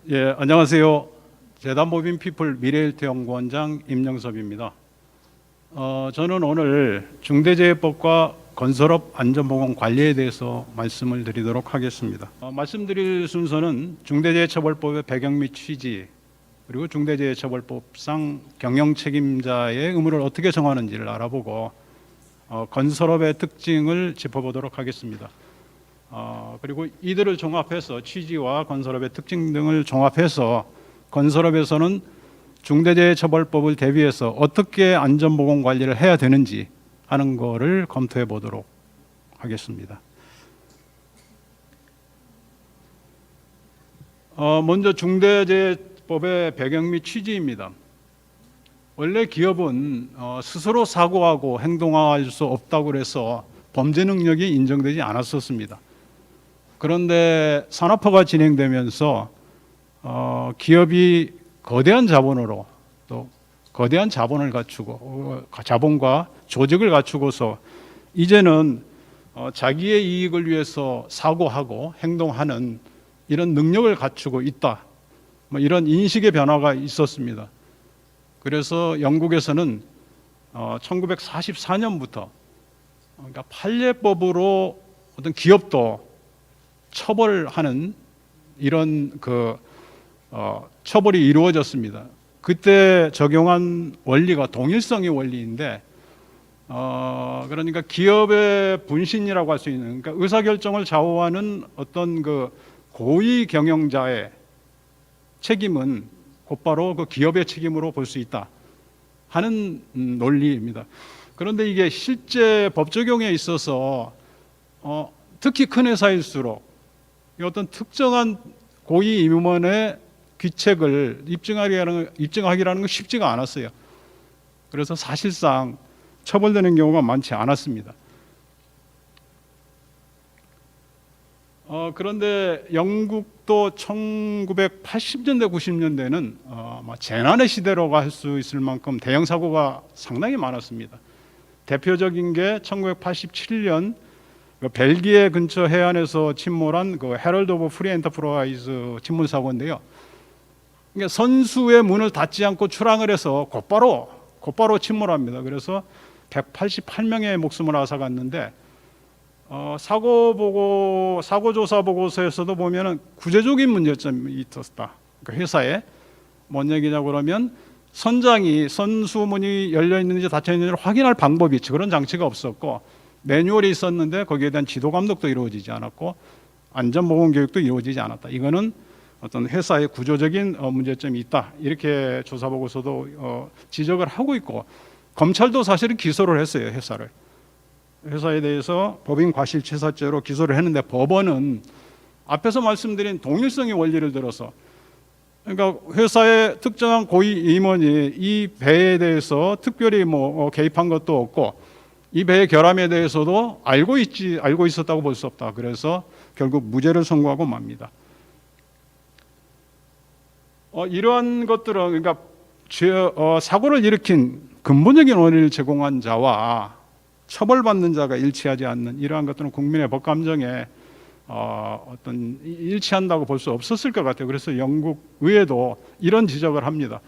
예, 안녕하세요. 재단 모빈 피플 미래일트 연구원장 임영섭입니다. 저는 오늘 중대재해법과 건설업 안전보건 관리에 대해서 말씀을 드리도록 하겠습니다. 말씀드릴 순서는 중대재해처벌법의 배경 및 취지, 그리고 중대재해처벌법상 경영 책임자의 의무를 어떻게 정하는지를 알아보고 건설업의 특징을 짚어보도록 하겠습니다. 그리고 이들을 종합해서 취지와 건설업의 특징 등을 종합해서 건설업에서는 중대재해처벌법을 대비해서 어떻게 안전보건 관리를 해야 되는지 하는 거를 검토해 보도록 하겠습니다. 먼저 중대재해법의 배경 및 취지입니다. 원래 기업은 스스로 사고하고 행동할 수 없다고 해서 범죄 능력이 인정되지 않았었습니다. 그런데 산업화가 진행되면서 기업이 거대한 자본으로 또 거대한 자본을 갖추고 자본과 조직을 갖추고서 이제는 자기의 이익을 위해서 사고하고 행동하는 이런 능력을 갖추고 있다. 이런 인식의 변화가 있었습니다. 그래서 영국에서는 1944년부터 그러니까 판례법으로 어떤 기업도 처벌하는 이런 처벌이 이루어졌습니다. 그때 적용한 원리가 동일성의 원리인데, 그러니까 기업의 분신이라고 할 수 있는, 그러니까 의사결정을 좌우하는 어떤 고위 경영자의 책임은 곧바로 그 기업의 책임으로 볼 수 있다 하는 논리입니다. 그런데 이게 실제 법 적용에 있어서 특히 큰 회사일수록 어떤 특정한 고위 임원의 귀책을 입증하기라는 건 쉽지가 않았어요. 그래서 사실상 처벌되는 경우가 많지 않았습니다. 그런데 영국도 1980년대, 90년대는 재난의 시대라고 할 수 있을 만큼 대형 사고가 상당히 많았습니다. 대표적인 게 1987년 벨기에 근처 해안에서 침몰한 헤럴드 오브 프리 엔터프라이즈 침몰 사고인데요. 그러니까 선수의 문을 닫지 않고 출항을 해서 곧바로 침몰합니다. 그래서 188명의 목숨을 앗아갔는데 사고조사 보고서에서도 보면은 구제적인 문제점이 있었다. 그러니까 회사에 뭔 얘기냐고 그러면 선장이 선수문이 열려 있는지 닫혀 있는지를 확인할 방법이 있지. 그런 장치가 없었고 매뉴얼이 있었는데 거기에 대한 지도 감독도 이루어지지 않았고 안전보건 교육도 이루어지지 않았다. 이거는 어떤 회사의 구조적인 문제점이 있다. 이렇게 조사 보고서도 지적을 하고 있고 검찰도 사실은 기소를 했어요. 회사에 대해서 법인 과실치사죄로 기소를 했는데 법원은 앞에서 말씀드린 동일성의 원리를 들어서 그러니까 회사의 특정한 고위 임원이 이 배에 대해서 특별히 개입한 것도 없고 이 배의 결함에 대해서도 알고 있었다고 볼 수 없다. 그래서 결국 무죄를 선고하고 맙니다. 이러한 것들은 그러니까 사고를 일으킨 근본적인 원인을 제공한 자와 처벌받는 자가 일치하지 않는 이러한 것들은 국민의 법 감정에 어떤 일치한다고 볼 수 없었을 것 같아요. 그래서 영국 의회도 이런 지적을 합니다.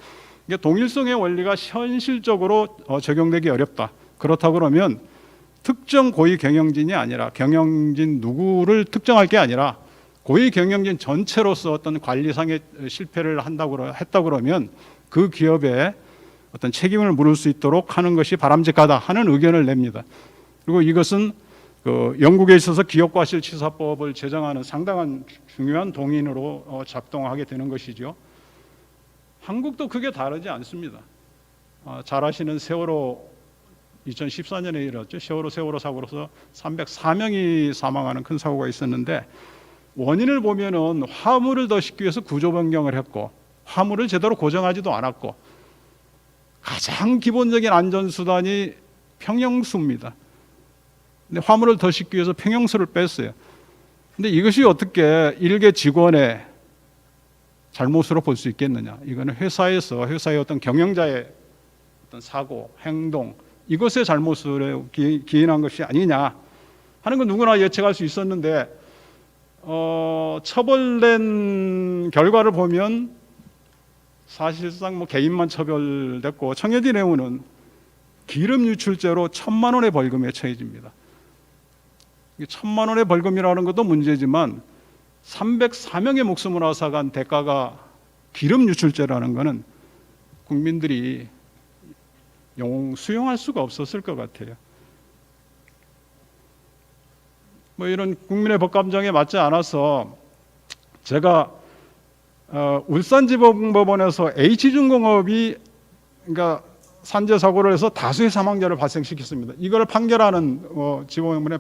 이게 동일성의 원리가 현실적으로 적용되기 어렵다. 그렇다고 그러면 특정 고위 경영진이 아니라 경영진 누구를 특정할 게 아니라 고위 경영진 전체로서 어떤 관리상의 실패를 했다고 그러면 그 기업에 어떤 책임을 물을 수 있도록 하는 것이 바람직하다 하는 의견을 냅니다. 그리고 이것은 영국에 있어서 기업과실치사법을 제정하는 상당한 중요한 동인으로 작동하게 되는 것이죠. 한국도 크게 다르지 않습니다. 잘 아시는 세월호 2014년에 일어났죠. 세월호 사고로서 304명이 사망하는 큰 사고가 있었는데 원인을 보면은 화물을 더 싣기 위해서 구조 변경을 했고 화물을 제대로 고정하지도 않았고 가장 기본적인 안전수단이 평형수입니다. 근데 화물을 더 싣기 위해서 평형수를 뺐어요. 근데 이것이 어떻게 일개 직원의 잘못으로 볼 수 있겠느냐. 이거는 회사의 어떤 경영자의 어떤 사고, 행동 이것의 잘못을 기인한 것이 아니냐 하는 건 누구나 예측할 수 있었는데 처벌된 결과를 보면 사실상 뭐 개인만 처벌됐고 청해진 해운은 기름 유출죄로 1,000만 원의 벌금에 처해집니다. 1,000만 원의 벌금이라는 것도 문제지만 304명의 목숨을 앗아간 대가가 기름 유출죄라는 것은 국민들이 영웅 수용할 수가 없었을 것 같아요. 뭐 이런 국민의 법감정에 맞지 않아서 제가 울산지방법원에서 H중공업이 그러니까 산재 사고를 해서 다수의 사망자를 발생시켰습니다. 이걸 판결하는 지방법원의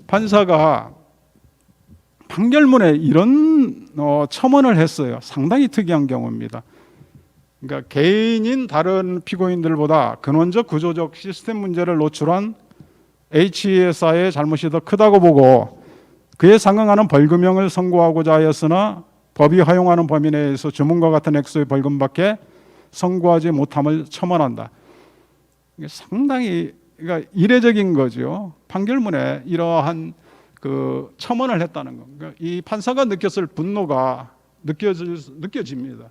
판사가 판결문에 이런 첨언을 했어요. 상당히 특이한 경우입니다. 그러니까 개인인 다른 피고인들보다 근원적 구조적 시스템 문제를 노출한 H사의 잘못이 더 크다고 보고 그에 상응하는 벌금형을 선고하고자 하였으나 법이 허용하는 범위 내에서 주문과 같은 액수의 벌금밖에 선고하지 못함을 첨언한다. 이게 상당히 그러니까 이례적인 거죠. 판결문에 이러한 그 첨언을 했다는 겁니다. 그러니까 이 판사가 느꼈을 분노가 느껴집니다.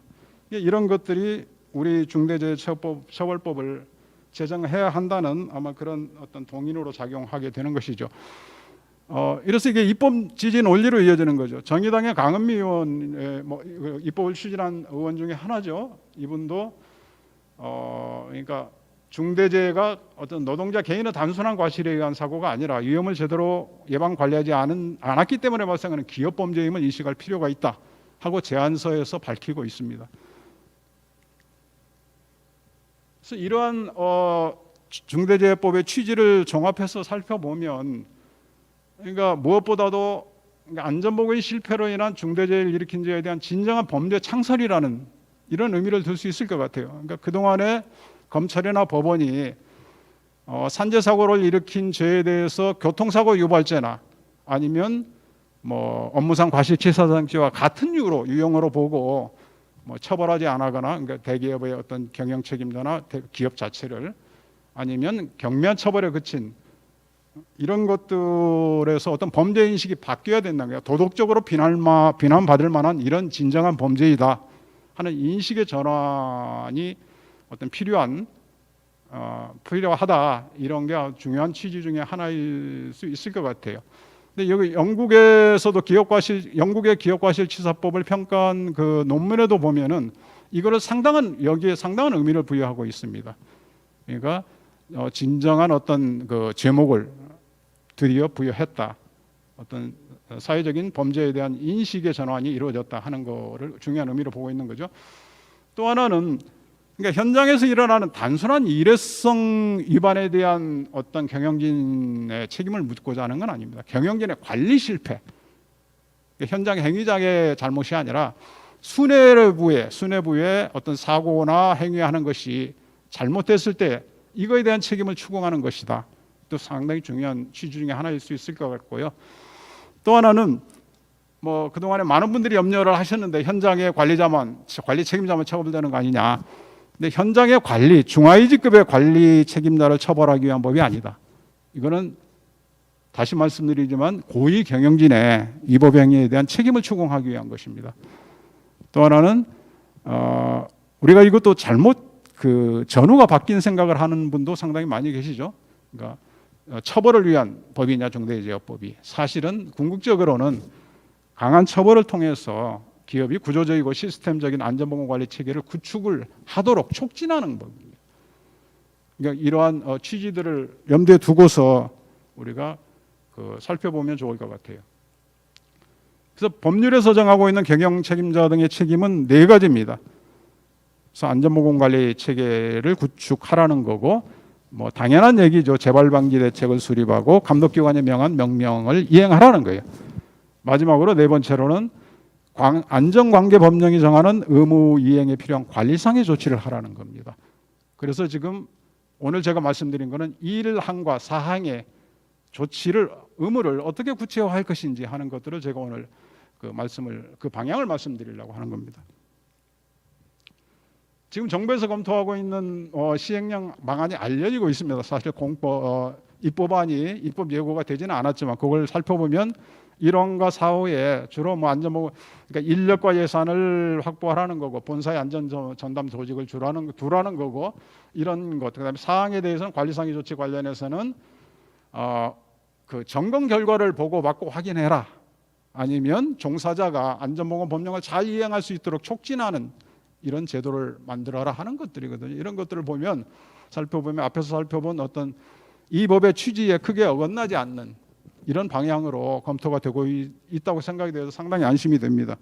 이런 것들이 우리 중대재해처벌법을 제정해야 한다는 아마 그런 어떤 동인으로 작용하게 되는 것이죠. 이래서 이게 입법 지지 논리로 이어지는 거죠. 정의당의 강은미 의원, 입법을 추진한 의원 중에 하나죠. 이분도 그러니까 중대재해가 어떤 노동자 개인의 단순한 과실에 의한 사고가 아니라 위험을 제대로 예방 관리하지 않았기 때문에 발생하는 기업 범죄임을 인식할 필요가 있다 하고 제안서에서 밝히고 있습니다. 그래서 이러한 중대재해법의 취지를 종합해서 살펴보면 그러니까 무엇보다도 안전보건의 실패로 인한 중대재해를 일으킨 죄에 대한 진정한 범죄 창설이라는 이런 의미를 둘 수 있을 것 같아요. 그러니까 그동안에 검찰이나 법원이 산재 사고를 일으킨 죄에 대해서 교통사고 유발죄나 아니면 뭐 업무상 과실치사상죄와 같은 유형으로 보고 뭐 처벌하지 않거나 그러니까 대기업의 어떤 경영 책임자나 기업 자체를 아니면 경미한 처벌에 그친 이런 것들에서 어떤 범죄 인식이 바뀌어야 된다는 거예요. 도덕적으로 비난받을 만한 이런 진정한 범죄이다 하는 인식의 전환이 어떤 필요하다 이런 게 중요한 취지 중에 하나일 수 있을 것 같아요. 근데 여기 영국의 기업과실치사법을 평가한 그 논문에도 보면은 이거를 여기에 상당한 의미를 부여하고 있습니다. 그러니까 진정한 어떤 그 제목을 드디어 부여했다. 어떤 사회적인 범죄에 대한 인식의 전환이 이루어졌다 하는 거를 중요한 의미로 보고 있는 거죠. 또 하나는 그러니까 현장에서 일어나는 단순한 일회성 위반에 대한 어떤 경영진의 책임을 묻고자 하는 건 아닙니다. 경영진의 관리 실패, 현장 행위자의 잘못이 아니라 수뇌부의 어떤 사고나 행위하는 것이 잘못됐을 때 이거에 대한 책임을 추궁하는 것이다. 또 상당히 중요한 취지 중에 하나일 수 있을 것 같고요. 또 하나는 뭐 그동안에 많은 분들이 염려를 하셨는데 현장의 관리 책임자만 처벌되는 거 아니냐. 근데 현장의 중하위직급의 관리 책임자를 처벌하기 위한 법이 아니다. 이거는 다시 말씀드리지만 고위 경영진의 위법 행위에 대한 책임을 추궁하기 위한 것입니다. 또 하나는 우리가 이것도 잘못 전후가 바뀐 생각을 하는 분도 상당히 많이 계시죠. 그러니까 처벌을 위한 법이냐 중대재해법이 사실은 궁극적으로는 강한 처벌을 통해서 기업이 구조적이고 시스템적인 안전보건관리 체계를 구축을 하도록 촉진하는 법입니다. 그러니까 이러한 취지들을 염두에 두고서 우리가 살펴보면 좋을 것 같아요. 그래서 법률에서 정하고 있는 경영 책임자 등의 책임은 4가지입니다. 그래서 안전보건관리 체계를 구축하라는 거고 뭐 당연한 얘기죠. 재발방지 대책을 수립하고 감독기관에 명한 명령을 이행하라는 거예요. 마지막으로 4번째로는 안전관계 법령이 정하는 의무 이행에 필요한 관리상의 조치를 하라는 겁니다. 그래서 지금 오늘 제가 말씀드린 것은 1항과 4항의 의무를 어떻게 구체화할 것인지 하는 것들을 제가 오늘 그 방향을 말씀드리려고 하는 겁니다. 지금 정부에서 검토하고 있는 시행령 방안이 알려지고 있습니다. 사실 입법안이 입법 예고가 되지는 않았지만 그걸 살펴보면 1호과 4호에 주로 뭐 안전보건 그러니까 인력과 예산을 확보하라는 거고 본사의 안전 전담 조직을 두라는 거고 이런 것. 그다음에 사항에 대해서는 관리상의 조치 관련해서는 그 점검 결과를 보고받고 확인해라. 아니면 종사자가 안전보건 법령을 잘 이행할 수 있도록 촉진하는 이런 제도를 만들어라 하는 것들이거든요. 이런 것들을 보면 살펴보면 앞에서 살펴본 어떤 이 법의 취지에 크게 어긋나지 않는 이런 방향으로 검토가 되고 있다고 생각이 돼서 상당히 안심이 됩니다.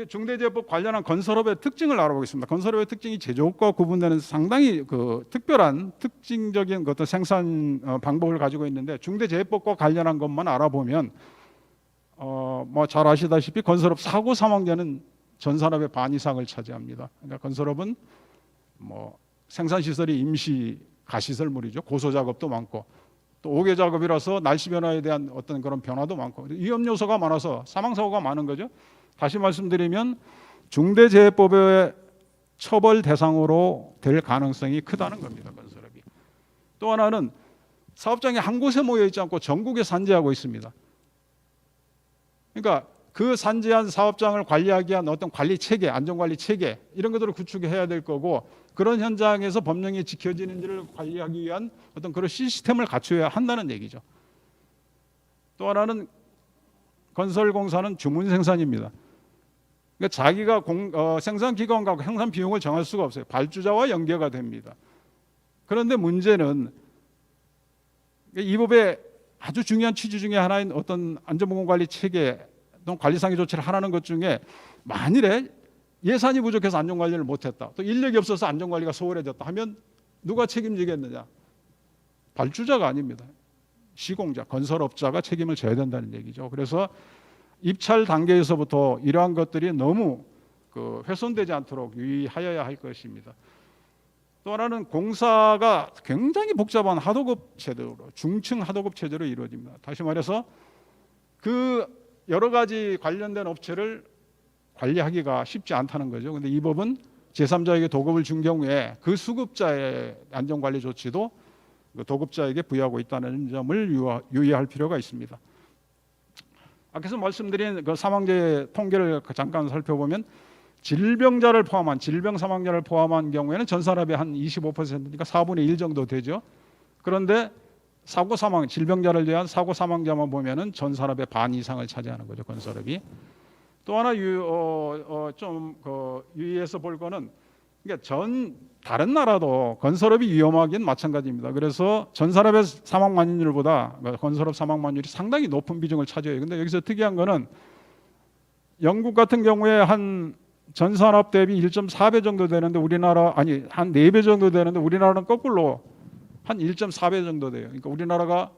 중대재해법 관련한 건설업의 특징을 알아보겠습니다. 건설업의 특징이 제조업과 구분되는 상당히 그 특별한 특징적인 어떤 생산 방법을 가지고 있는데 중대재해법과 관련한 것만 알아보면 뭐 잘 아시다시피 건설업 사고 사망자는 전 산업의 반 이상을 차지합니다. 그러니까 건설업은 뭐 생산 시설이 임시 가시설물이죠. 고소 작업도 많고 또 5개 작업이라서 날씨 변화에 대한 어떤 그런 변화도 많고 위험 요소가 많아서 사망 사고가 많은 거죠. 다시 말씀드리면 중대재해법의 처벌 대상으로 될 가능성이 크다는 겁니다. 건설업이. 또 하나는 사업장이 한 곳에 모여 있지 않고 전국에 산재하고 있습니다. 그러니까 그 산재한 사업장을 관리하기 위한 어떤 관리 체계, 안전관리 체계 이런 것들을 구축해야 될 거고 그런 현장에서 법령이 지켜지는지를 관리하기 위한 어떤 그런 시스템을 갖춰야 한다는 얘기죠. 또 하나는 건설공사는 주문 생산입니다. 그러니까 자기가 생산 기간과 생산 비용을 정할 수가 없어요. 발주자와 연계가 됩니다. 그런데 문제는 이 법의 아주 중요한 취지 중에 하나인 어떤 안전보건관리 체계 또는 관리상의 조치를 하라는 것 중에 만일에 예산이 부족해서 안전관리를 못했다. 또 인력이 없어서 안전관리가 소홀해졌다 하면 누가 책임지겠느냐? 발주자가 아닙니다. 시공자, 건설업자가 책임을 져야 된다는 얘기죠. 그래서 입찰 단계에서부터 이러한 것들이 너무 훼손되지 않도록 유의하여야 할 것입니다. 또 하나는 공사가 굉장히 복잡한 하도급 체제로 중층 하도급 체제로 이루어집니다. 다시 말해서 그 여러 가지 관련된 업체를 관리하기가 쉽지 않다는 거죠. 그런데 이 법은 제3자에게 도급을 준 경우에 그 수급자의 안전관리 조치도 도급자에게 부여하고 있다는 점을 유의할 필요가 있습니다. 앞에서 말씀드린 그 사망자의 통계를 잠깐 살펴보면 질병자를 포함한 질병 사망자를 포함한 경우에는 전 산업의 한 25%니까 4분의 1 정도 되죠. 그런데 사고 사망 질병자를 위한 사고 사망자만 보면은 전 산업의 반 이상을 차지하는 거죠. 건설업이. 또 하나 유의해서 볼 거는 그러니까 다른 나라도 건설업이 위험하긴 마찬가지입니다. 그래서 전 산업의 사망 만인율보다 건설업 사망 만인율이 상당히 높은 비중을 차지해요. 근데 여기서 특이한 거는 영국 같은 경우에 한 전 산업 대비 1.4배 정도 되는데 우리나라 한 4배 정도 되는데 우리나라는 거꾸로 한 1.4배 정도 돼요. 그러니까 우리나라가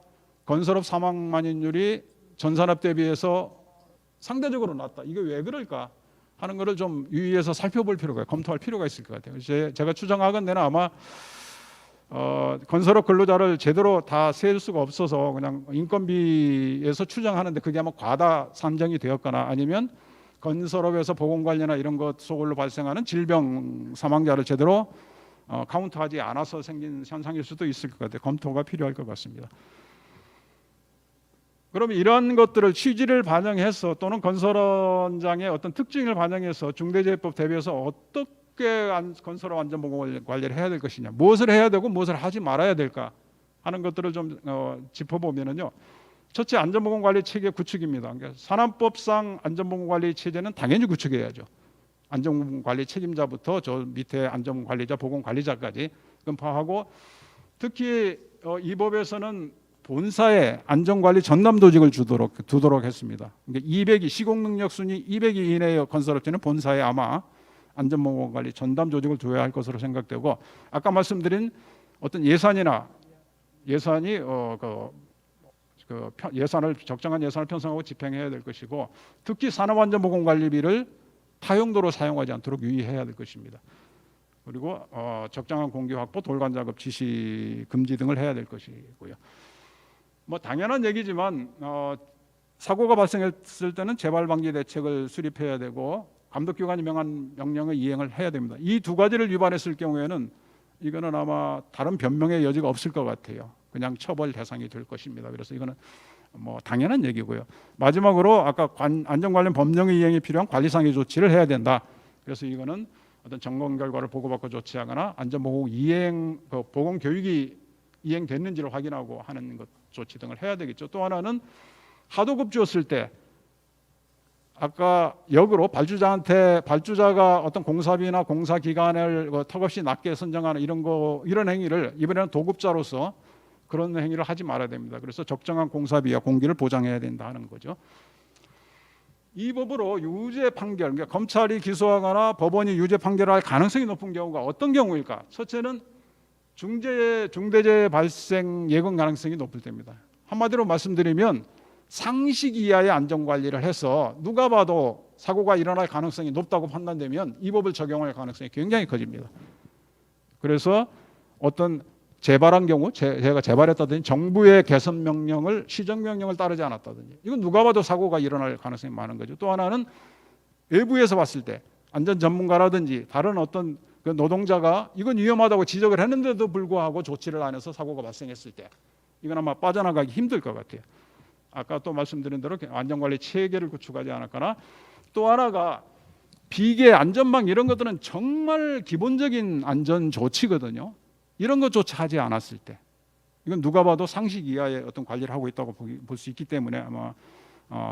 건설업 사망 만인율이 전 산업 대비해서 상대적으로 낮다. 이게 왜 그럴까 하는 것을 좀 유의해서 살펴볼 필요가 검토할 필요가 있을 것 같아요. 제가 추정하건대는 아마 건설업 근로자를 제대로 다 세울 수가 없어서 그냥 인건비에서 추정하는데 그게 아마 과다 산정이 되었거나 아니면 건설업에서 보건관리나 이런 것 속으로 발생하는 질병 사망자를 제대로 카운트하지 않아서 생긴 현상일 수도 있을 것 같아요. 검토가 필요할 것 같습니다. 그러면 이런 것들을 취지를 반영해서 또는 건설 현장의 어떤 특징을 반영해서 중대재해법 대비해서 어떻게 건설업 안전보건 관리를 해야 될 것이냐, 무엇을 해야 되고 무엇을 하지 말아야 될까 하는 것들을 좀 짚어보면은요. 첫째, 안전보건관리 체계 구축입니다. 그러니까 산업법상 안전보건관리 체제는 당연히 구축해야죠. 안전관리 책임자부터 저 밑에 안전관리자, 보건관리자까지 검토하고 특히 이 법에서는 본사에 안전관리 전담 조직을 두도록 했습니다. 그러니까 시공능력 순위 200위 이내의 건설업체는 본사에 아마 안전보건관리 전담 조직을 둬야 할 것으로 생각되고 아까 말씀드린 어떤 예산이 적정한 예산을 편성하고 집행해야 될 것이고 특히 산업안전보건관리비를 타용도로 사용하지 않도록 유의해야 될 것입니다. 그리고 적정한 공기 확보, 돌관 작업 지시 금지 등을 해야 될 것이고요. 뭐 당연한 얘기지만 사고가 발생했을 때는 재발 방지 대책을 수립해야 되고 감독기관이 명한 명령의 이행을 해야 됩니다. 이 두 가지를 위반했을 경우에는 이거는 아마 다른 변명의 여지가 없을 것 같아요. 그냥 처벌 대상이 될 것입니다. 그래서 이거는 뭐 당연한 얘기고요. 마지막으로 아까 안전 관련 법령의 이행이 필요한 관리상의 조치를 해야 된다. 그래서 이거는 어떤 점검 결과를 보고받고 조치하거나 안전보건 이행, 보건 교육이 이행됐는지를 확인하고 하는 것 조치 등을 해야 되겠죠. 또 하나는 하도 급주었을 때 아까 역으로 발주자가 어떤 공사비나 공사 기간을 턱없이 낮게 선정하는 이런 행위를 이번에는 도급자로서 그런 행위를 하지 말아야 됩니다. 그래서 적정한 공사비와 공기를 보장해야 된다 하는 거죠. 이 법으로 유죄 판결, 그러니까 검찰이 기소하거나 법원이 유죄 판결할 가능성이 높은 경우가 어떤 경우일까? 첫째는 중대재해 발생 예견 가능성이 높을 때입니다. 한마디로 말씀드리면 상식 이하의 안전관리를 해서 누가 봐도 사고가 일어날 가능성이 높다고 판단되면 이 법을 적용할 가능성이 굉장히 커집니다. 그래서 어떤 재발한 경우, 제가 재발했다든지 정부의 개선 명령을 시정명령을 따르지 않았다든지 이건 누가 봐도 사고가 일어날 가능성이 많은 거죠. 또 하나는 외부에서 봤을 때 안전 전문가라든지 다른 어떤 그 노동자가 이건 위험하다고 지적을 했는데도 불구하고 조치를 안 해서 사고가 발생했을 때 이건 아마 빠져나가기 힘들 것 같아요. 아까 또 말씀드린 대로 안전관리 체계를 구축하지 않았거나 또 하나가 비계, 안전망 이런 것들은 정말 기본적인 안전 조치거든요. 이런 것조차 하지 않았을 때 이건 누가 봐도 상식 이하의 어떤 관리를 하고 있다고 볼 수 있기 때문에 아마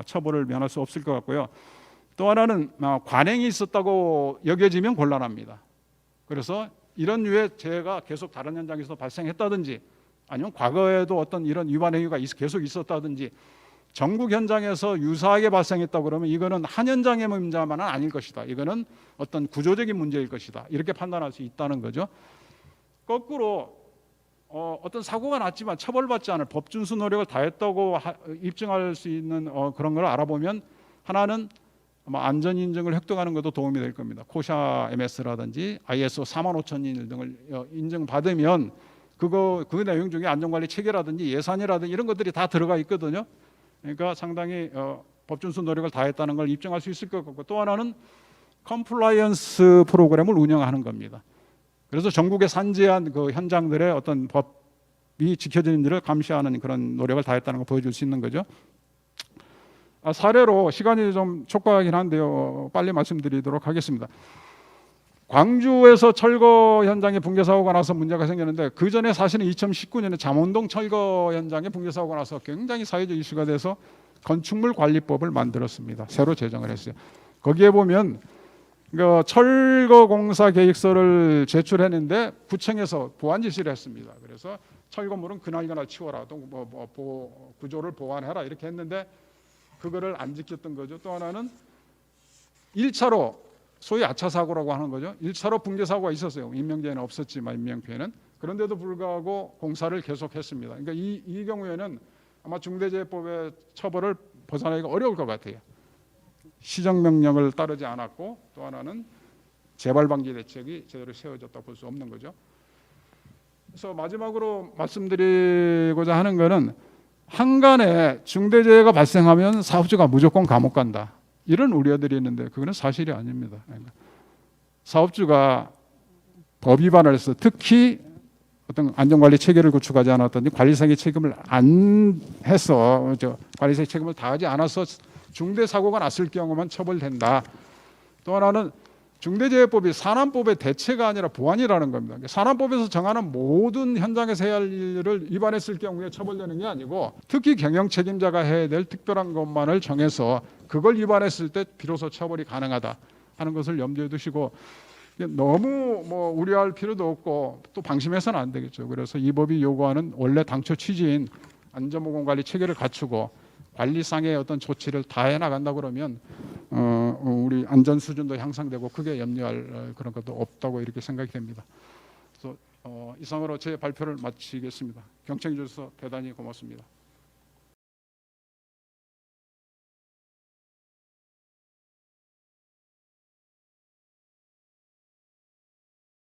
처벌을 면할 수 없을 것 같고요. 또 하나는 관행이 있었다고 여겨지면 곤란합니다. 그래서 이런 류의 재해가 계속 다른 현장에서 발생했다든지 아니면 과거에도 어떤 이런 위반 행위가 계속 있었다든지 전국 현장에서 유사하게 발생했다고 그러면 이거는 한 현장의 문제만은 아닐 것이다. 이거는 어떤 구조적인 문제일 것이다. 이렇게 판단할 수 있다는 거죠. 거꾸로 어떤 사고가 났지만 처벌받지 않을 법준수 노력을 다했다고 입증할 수 있는 그런 걸 알아보면 하나는 아마 안전 인증을 획득하는 것도 도움이 될 겁니다. 코샤 MS라든지 ISO 45001 등을 인증받으면 그 내용 중에 안전관리 체계라든지 예산이라든지 이런 것들이 다 들어가 있거든요. 그러니까 상당히 법준수 노력을 다했다는 걸 입증할 수 있을 것 같고 또 하나는 컴플라이언스 프로그램을 운영하는 겁니다. 그래서 전국의 산재한 그 현장들의 어떤 법이 지켜지는지를 감시하는 그런 노력을 다했다는 걸 보여줄 수 있는 거죠. 사례로 시간이 좀 촉박하긴 한데요. 빨리 말씀드리도록 하겠습니다. 광주에서 철거 현장에 붕괴 사고가 나서 문제가 생겼는데 그 전에 사실은 2019년에 잠원동 철거 현장에 붕괴 사고가 나서 굉장히 사회적 이슈가 돼서 건축물 관리법을 만들었습니다. 새로 제정을 했어요. 거기에 보면 그 철거 공사 계획서를 제출했는데 구청에서 보완 지시를 했습니다. 그래서 철거물은 그날 치워라, 또 구조를 보완해라 이렇게 했는데 그거를 안 지켰던 거죠. 또 하나는 1차로 소위 아차 사고라고 하는 거죠. 1차로 붕괴 사고가 있었어요. 인명재해는 없었지만 인명피해는. 그런데도 불구하고 공사를 계속했습니다. 그러니까 이 경우에는 아마 중대재해법의 처벌을 벗어나기가 어려울 것 같아요. 시정명령을 따르지 않았고 또 하나는 재발방지 대책이 제대로 세워졌다고 볼 수 없는 거죠. 그래서 마지막으로 말씀드리고자 하는 것은 한간에 중대재해가 발생하면 사업주가 무조건 감옥 간다. 이런 우려들이 있는데 그거는 사실이 아닙니다. 사업주가 법 위반을 해서 특히 어떤 안전관리 체계를 구축하지 않았든지 관리상의 책임을 안 해서 관리상의 책임을 다하지 않아서 중대사고가 났을 경우만 처벌된다. 또 하나는 중대재해법이 산안법의 대체가 아니라 보완이라는 겁니다. 산안법에서 정하는 모든 현장에서 해야 할 일을 위반했을 경우에 처벌되는 게 아니고 특히 경영 책임자가 해야 될 특별한 것만을 정해서 그걸 위반했을 때 비로소 처벌이 가능하다 하는 것을 염두에 두시고 너무 우려할 필요도 없고 또 방심해서는 안 되겠죠. 그래서 이 법이 요구하는 원래 당초 취지인 안전보건관리 체계를 갖추고 관리상의 어떤 조치를 다 해나간다 그러면 우리 안전 수준도 향상되고 크게 염려할 그런 것도 없다고 이렇게 생각이 됩니다. 그래서 이상으로 제 발표를 마치겠습니다. 경청해 주셔서 대단히 고맙습니다.